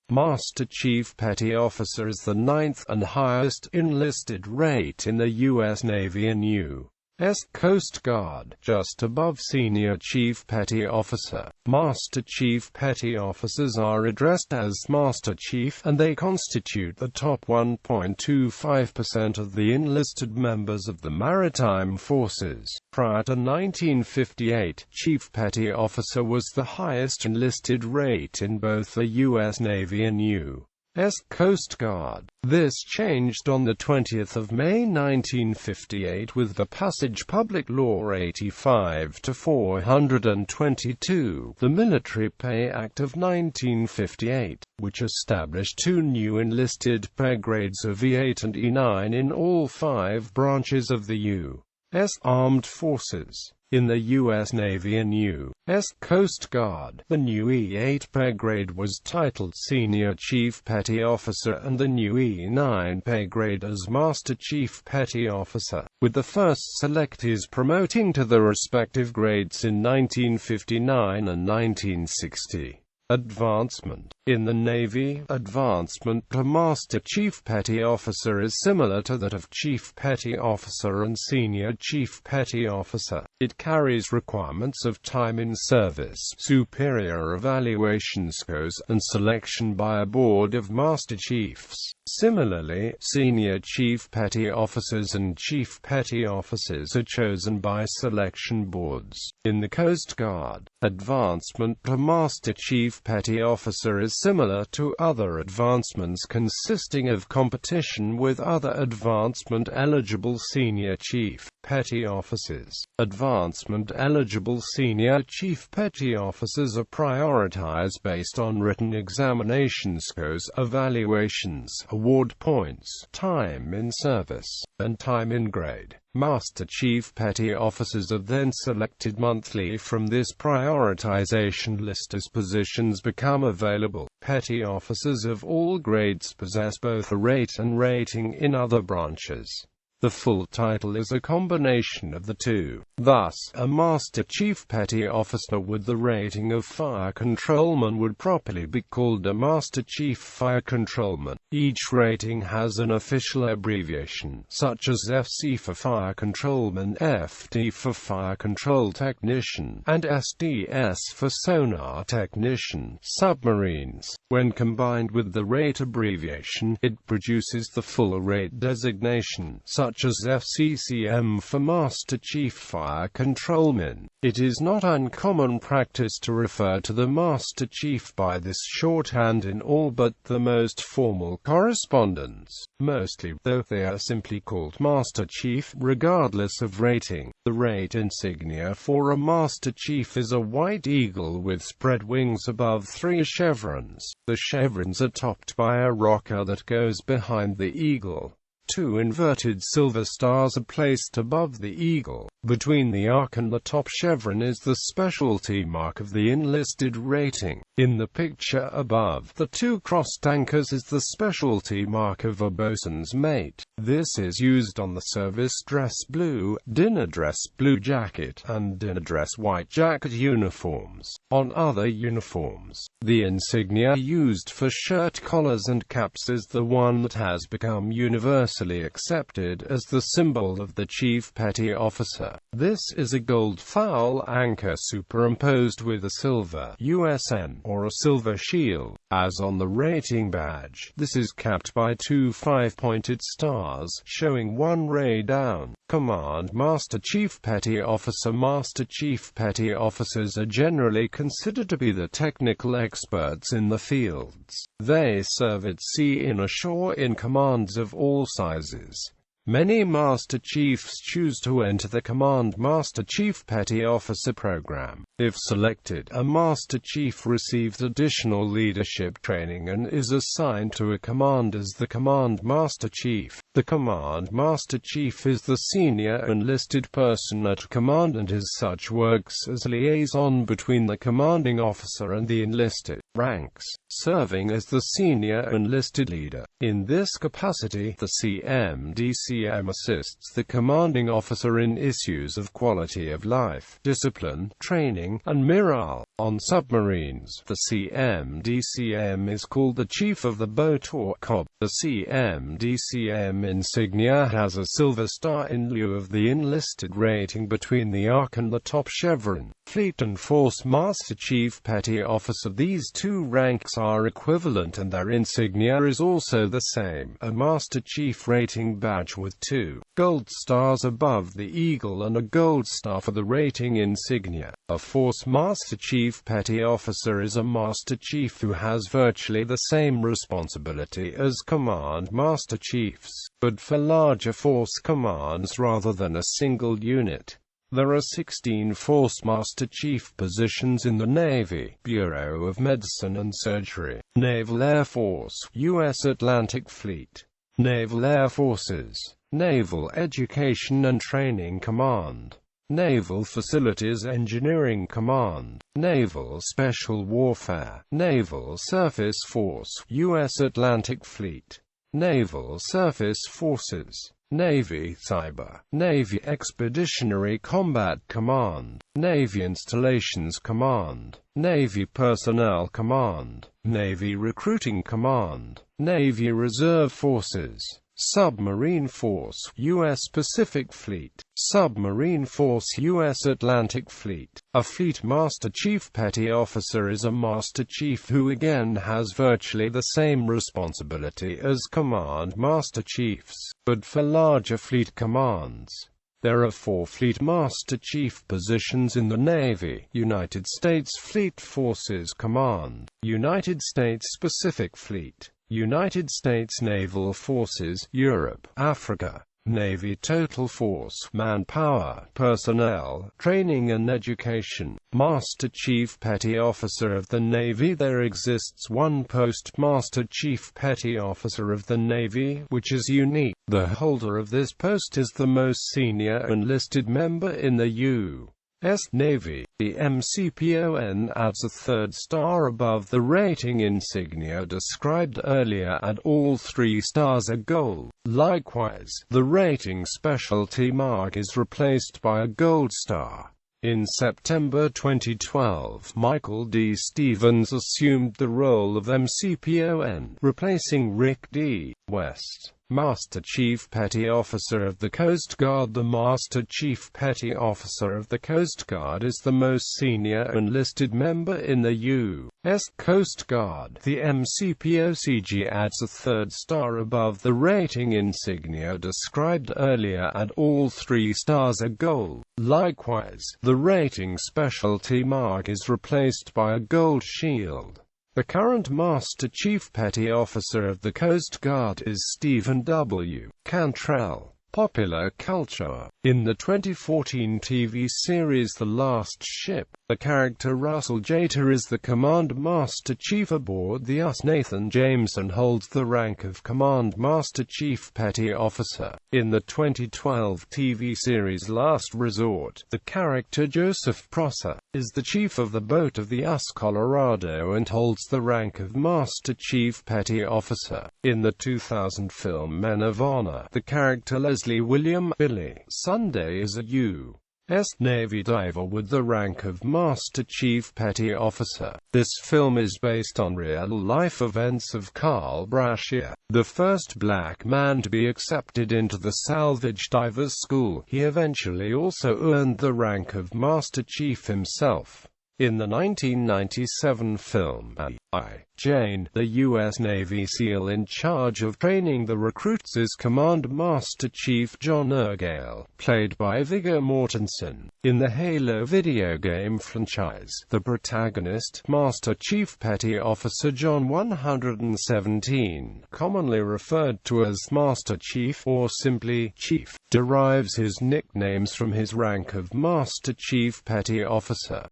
Master Chief Petty Officer is the ninth and highest enlisted rate in the U.S. Navy and U.S. Coast Guard, just above Senior Chief Petty Officer. Master Chief Petty Officers are addressed as Master Chief, and they constitute the top 1.25% of the enlisted members of the maritime forces. Prior to 1958, Chief Petty Officer was the highest enlisted rate in both the U.S. Navy and U.S. Coast Guard. This changed on 20 May 1958 with the passage Public Law 85-422, the Military Pay Act of 1958, which established two new enlisted pay grades of E8 and E9 in all five branches of the U.S. Armed Forces. In the U.S. Navy and U.S. Coast Guard, the new E8 pay grade was titled Senior Chief Petty Officer and the new E9 pay grade as Master Chief Petty Officer, with the first selectees promoting to the respective grades in 1959 and 1960. Advancement. In the Navy, advancement to Master Chief Petty Officer is similar to that of Chief Petty Officer and Senior Chief Petty Officer. It carries requirements of time in service, superior evaluation scores, and selection by a board of Master Chiefs. Similarly, Senior Chief Petty Officers and Chief Petty Officers are chosen by selection boards. In the Coast Guard, advancement to Master Chief Petty Officer is similar to other advancements consisting of competition with other advancement-eligible Senior Chief Petty Officers. Advancement-eligible Senior Chief Petty Officers are prioritized based on written examination scores, evaluations, award points, time in service, and time in grade. Master Chief Petty Officers are then selected monthly from this prioritization list as positions become available. Petty Officers of all grades possess both a rate and rating in other branches. The full title is a combination of the two. Thus, a Master Chief Petty Officer with the rating of Fire Controlman would properly be called a Master Chief Fire Controlman. Each rating has an official abbreviation, such as FC for Fire Controlman, FT for Fire Control Technician, and SDS for Sonar Technician. Submarines. When combined with the rate abbreviation, it produces the full rate designation, such as FCCM for Master Chief Fire Controlman. It is not uncommon practice to refer to the Master Chief by this shorthand in all but the most formal correspondence. Mostly, though, they are simply called Master Chief, regardless of rating. The rate insignia for a Master Chief is a white eagle with spread wings above 3 chevrons. The chevrons are topped by a rocker that goes behind the eagle. 2 inverted silver stars are placed above the eagle. Between the arc and the top chevron is the specialty mark of the enlisted rating. In the picture above, the 2 crossed anchors is the specialty mark of a bosun's mate. This is used on the service dress blue, dinner dress blue jacket, and dinner dress white jacket uniforms. On other uniforms, the insignia used for shirt collars and caps is the one that has become universally accepted as the symbol of the Chief Petty Officer. This is a gold foul anchor superimposed with a silver USN or a silver shield, as on the rating badge. This is capped by 2 5-pointed stars, showing 1 ray down. Command Master Chief Petty Officer. Master Chief Petty Officers are generally considered to be the technical experts in the fields. They serve at sea and ashore in commands of all sizes. Many Master Chiefs choose to enter the Command Master Chief Petty Officer program. If selected, a Master Chief receives additional leadership training and is assigned to a command as the Command Master Chief. The Command Master Chief is the senior enlisted person at command and as such works as liaison between the commanding officer and the enlisted ranks, serving as the senior enlisted leader. In this capacity, the CMDCM assists the commanding officer in issues of quality of life, discipline, training, training, and Miral. On submarines, the CMDCM is called the Chief of the Boat or COB. The CMDCM insignia has a silver star in lieu of the enlisted rating between the arc and the top chevron. Fleet and Force Master Chief Petty Officer. These two ranks are equivalent and their insignia is also the same, a Master Chief rating badge with two gold stars above the eagle and a gold star for the rating insignia. A Force Master Chief Petty Officer is a Master Chief who has virtually the same responsibility as Command Master Chiefs, but for larger force commands rather than a single unit. There are 16 Force Master Chief positions in the Navy, Bureau of Medicine and Surgery, Naval Air Force, U.S. Atlantic Fleet, Naval Air Forces, Naval Education and Training Command, Naval Facilities Engineering Command, Naval Special Warfare, Naval Surface Force, U.S. Atlantic Fleet, Naval Surface Forces, Navy Cyber, Navy Expeditionary Combat Command, Navy Installations Command, Navy Personnel Command, Navy Recruiting Command, Navy Reserve Forces, Submarine Force, U.S. Pacific Fleet, Submarine Force, U.S. Atlantic Fleet. A Fleet Master Chief Petty Officer is a Master Chief who again has virtually the same responsibility as Command Master Chiefs, but for larger fleet commands. There are 4 Fleet Master Chief positions in the Navy: United States Fleet Forces Command, United States Pacific Fleet, United States Naval Forces, Europe, Africa, Navy Total Force, Manpower, Personnel, Training and Education. Master Chief Petty Officer of the Navy. There exists one post, Master Chief Petty Officer of the Navy, which is unique. The holder of this post is the most senior enlisted member in the U.S. Navy. The MCPON adds a third star above the rating insignia described earlier, and all 3 stars are gold. Likewise, the rating specialty mark is replaced by a gold star. In September 2012, Michael D. Stevens assumed the role of MCPON, replacing Rick D. West, Master Chief Petty Officer of the Coast Guard. The Master Chief Petty Officer of the Coast Guard is the most senior enlisted member in the U.S. Coast Guard. The MCPOCG adds a third star above the rating insignia described earlier, and all 3 stars are gold. Likewise, the rating specialty mark is replaced by a gold shield. The current Master Chief Petty Officer of the Coast Guard is Stephen W. Cantrell. Popular culture. In the 2014 TV series The Last Ship, the character Russell Jater is the Command Master Chief aboard the U.S. Nathan Jameson holds the rank of Command Master Chief Petty Officer. In the 2012 TV series Last Resort, the character Joseph Prosser is the Chief of the Boat of the U.S. Colorado and holds the rank of Master Chief Petty Officer. In the 2000 film Men of Honor, the character Leslie William Billy Sunday is a U.S. Navy diver with the rank of Master Chief Petty Officer. This film is based on real-life events of Carl Brashear, the first black man to be accepted into the Salvage Divers School. He eventually also earned the rank of Master Chief himself. In the 1997 film I, Jane, the U.S. Navy SEAL in charge of training the recruits is Command Master Chief John Ergale, played by Viggo Mortensen. In the Halo video game franchise, the protagonist, Master Chief Petty Officer John 117, commonly referred to as Master Chief or simply Chief, derives his nicknames from his rank of Master Chief Petty Officer.